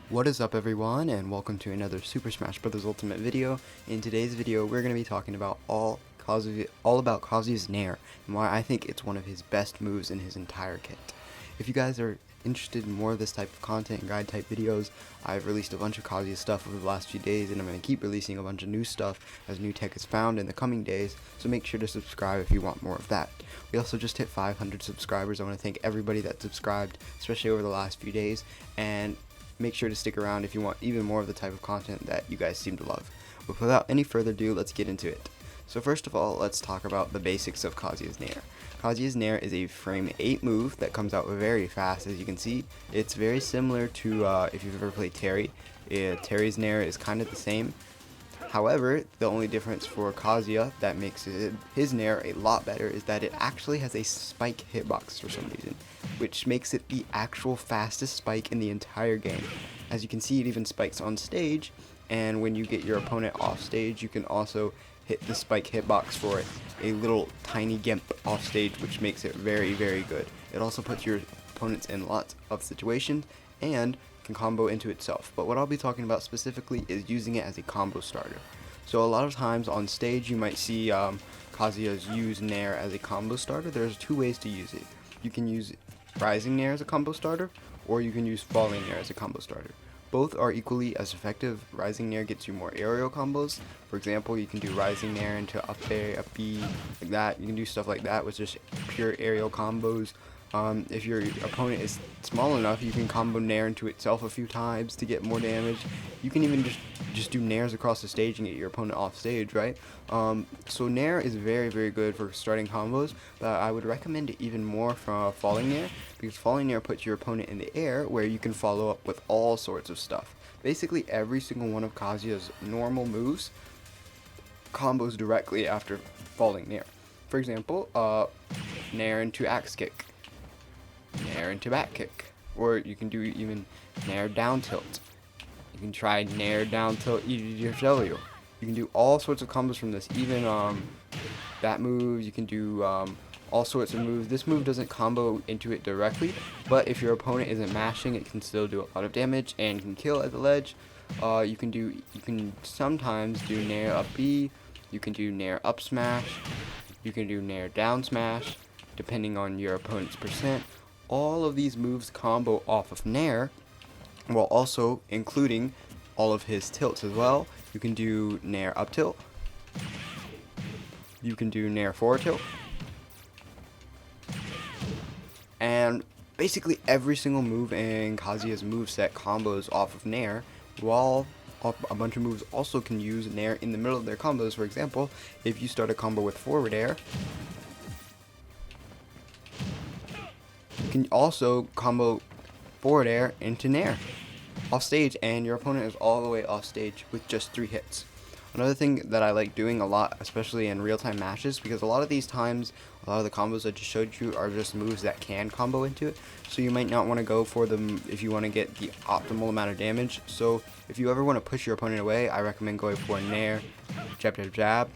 What is up, everyone, and welcome to another Super Smash Bros. Ultimate video. In today's video, we're going to be talking about all about Kazuya's Nair, and why I think it's one of his best moves in his entire kit. If you guys are interested in more of this type of content and guide type videos, I've released a bunch of Kazuya stuff over the last few days, and I'm going to keep releasing a bunch of new stuff as new tech is found in the coming days, so make sure to subscribe if you want more of that. We also just hit 500 subscribers. I want to thank everybody that subscribed, especially over the last few days, and make sure to stick around if you want even more of the type of content that you guys seem to love. But without any further ado, let's get into it. So first of all, let's talk about the basics of Kazuya's Nair. Kazuya's Nair is a frame 8 move that comes out very fast. As you can see, it's very similar to if you've ever played Terry. Terry's Nair is kind of the same. However, the only difference for Kazuya that makes his Nair a lot better is that it actually has a spike hitbox for some reason, which makes it the actual fastest spike in the entire game. As you can see, it even spikes on stage, and when you get your opponent off stage, you can also hit the spike hitbox for it, a little tiny gimp off stage, which makes it very, very good. It also puts your opponents in lots of situations and can combo into itself, but what I'll be talking about specifically is using it as a combo starter. So a lot of times on stage you might see Kazuya's use Nair as a combo starter. There's two ways to use it. You can use Rising Nair as a combo starter, or you can use Falling Nair as a combo starter. Both are equally as effective. Rising Nair gets you more aerial combos. For example, you can do Rising Nair into up air, up B, like that. You can do stuff like that with just pure aerial combos. If your opponent is small enough, you can combo Nair into itself a few times to get more damage. You can even just do Nairs across the stage and get your opponent off stage, right? So Nair is very, very good for starting combos, but I would recommend it even more for Falling Nair, because Falling Nair puts your opponent in the air where you can follow up with all sorts of stuff. Basically every single one of Kazuya's normal moves combos directly after Falling Nair. For example, Nair into Axe Kick, Nair into back kick, or you can do even Nair down tilt. You can try Nair down tilt EDW. You can do all sorts of combos from this, even that move. You can do all sorts of moves. This move doesn't combo into it directly, but if your opponent isn't mashing, it can still do a lot of damage and can kill at the ledge. You can sometimes do Nair up B. You can do Nair up smash. You can do Nair down smash, depending on your opponent's percent. All of these moves combo off of Nair, while also including all of his tilts as well. You can do Nair up tilt. You can do Nair forward tilt. And basically every single move in Kazuya's moveset combos off of Nair, while a bunch of moves also can use Nair in the middle of their combos. For example, if you start a combo with forward air, you can also combo forward air into Nair off stage, and your opponent is all the way off stage with just 3 hits. Another thing that I like doing a lot, especially in real-time matches, because a lot of these times, a lot of the combos I just showed you are just moves that can combo into it, so you might not want to go for them if you want to get the optimal amount of damage. So if you ever want to push your opponent away, I recommend going for Nair, jab, jab, jab.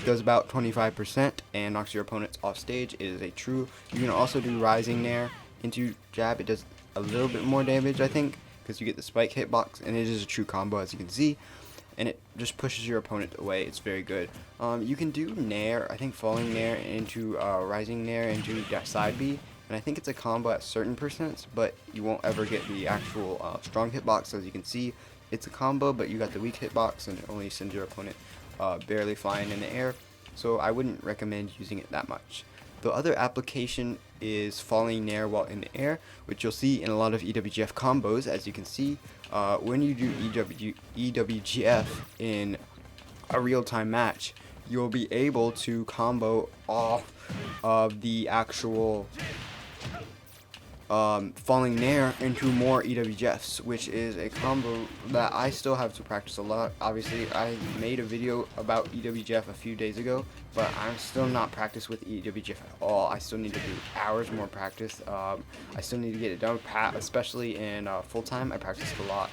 Does about 25% and knocks your opponents off stage. It is a true. You can also do Rising Nair into jab. It does a little bit more damage, I think, because you get the spike hitbox, and it is a true combo, as you can see, and it just pushes your opponent away. It's very good. You can do Nair, I think Falling Nair into Rising Nair into side B, and I think it's a combo at certain percents, but you won't ever get the actual strong hitbox. As you can see, it's a combo, but you got the weak hitbox, and it only sends your opponent barely flying in the air, so I wouldn't recommend using it that much. The other application is Falling Nair while in the air, which you'll see in a lot of EWGF combos. As you can see, when you do EWGF in a real-time match, you'll be able to combo off of the actual Falling Nair into more EWGFs, which is a combo that I still have to practice a lot. Obviously, I made a video about EWGF a few days ago, but I'm still not practiced with EWGF at all. I still need to do hours more practice. I still need to get it done, especially in full time. I practiced a lot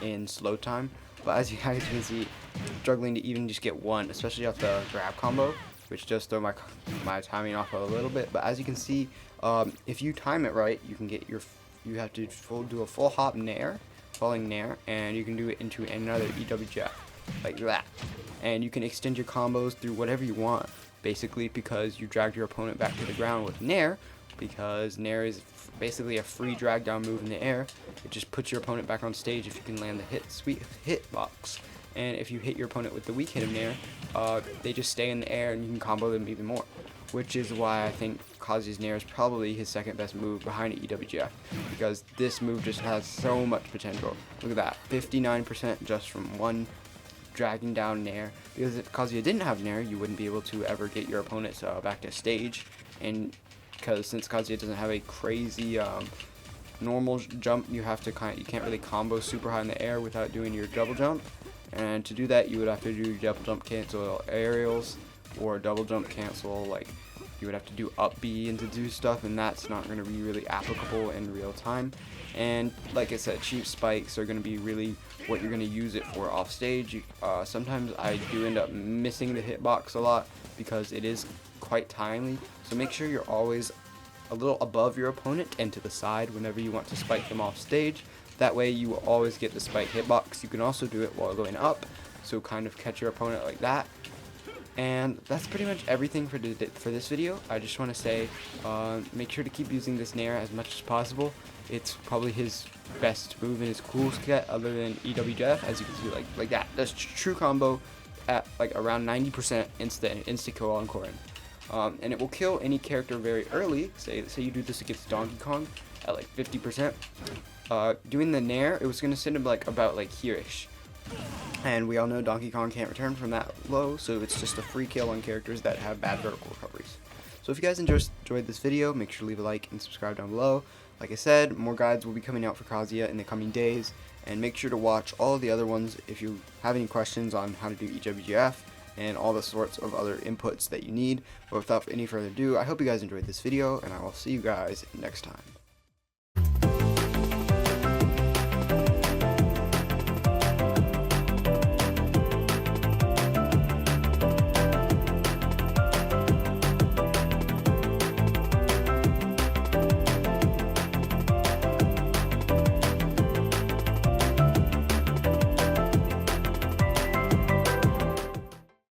in slow time, but as you guys can see, I'm struggling to even just get one, especially off the grab combo. which does throw my timing off a little bit. But as you can see, if you time it right, you can get you have to do a full hop Nair, falling Nair, and you can do it into another EWGF like that. And you can extend your combos through whatever you want, basically, because you dragged your opponent back to the ground with Nair, because Nair is basically a free drag down move in the air. It just puts your opponent back on stage if you can land the sweet hitbox. And if you hit your opponent with the weak hit of Nair, they just stay in the air and you can combo them even more. Which is why I think Kazuya's Nair is probably his second best move behind EWGF, because this move just has so much potential. Look at that, 59% just from one dragging down Nair. Because if Kazuya didn't have Nair, you wouldn't be able to ever get your opponents back to stage. And because since Kazuya doesn't have a crazy normal jump, you can't really combo super high in the air without doing your double jump. And to do that, you would have to do double jump cancel aerials, or double jump cancel, like you would have to do up B and to do stuff, and that's not going to be really applicable in real time. And like I said, cheap spikes are going to be really what you're going to use it for off stage. Sometimes I do end up missing the hitbox a lot because it is quite timely, so make sure you're always a little above your opponent and to the side whenever you want to spike them off stage. That way you will always get the spike hitbox. You can also do it while going up, so kind of catch your opponent like that. And that's pretty much everything for this video. I just want to say, make sure to keep using this Nair as much as possible. It's probably his best move in his cool set other than EWGF, as you can see, like that. That's true combo at like around 90% insta kill on Corin. And it will kill any character very early. Say you do this against Donkey Kong at like 50%. Doing the Nair, it was going to send him like about like here-ish. And we all know Donkey Kong can't return from that low, so it's just a free kill on characters that have bad vertical recoveries. So if you guys enjoyed this video, make sure to leave a like and subscribe down below. Like I said, more guides will be coming out for Kazuya in the coming days, and make sure to watch all the other ones if you have any questions on how to do EWGF and all the sorts of other inputs that you need. But without any further ado, I hope you guys enjoyed this video, and I will see you guys next time.